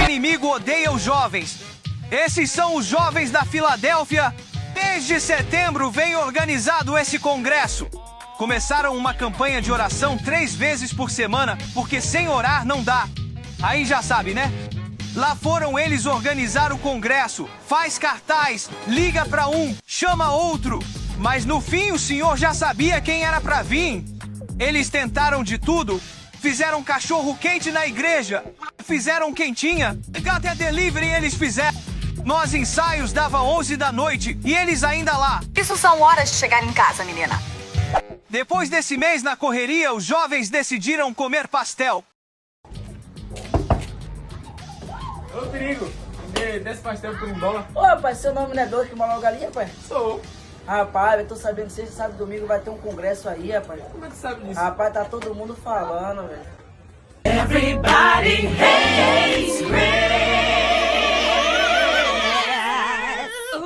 inimigo odeia os jovens. Esses são os jovens da Filadélfia. Desde setembro vem organizado esse congresso. Começaram uma campanha de oração 3 vezes por semana, porque sem orar não dá. Aí já sabe, né? Lá foram eles organizar o congresso. Faz cartaz, liga pra um, chama outro. Mas no fim o senhor já sabia quem era pra vir. Eles tentaram de tudo. Fizeram cachorro quente na igreja. Fizeram quentinha. Até delivery eles fizeram. Nós ensaios dava 11 da noite e eles ainda lá. Isso são horas de chegar em casa, menina. Depois desse mês na correria, os jovens decidiram comer pastel. Ô, Perigo, desce pastel por $1. Ô, rapaz, seu nome não é doido que mora galinha, rapaz? Sou. Rapaz, eu tô sabendo que sexta, sábado e domingo vai ter um congresso aí, rapaz. Como é que sabe disso? Rapaz, tá todo mundo falando, velho. Everybody hates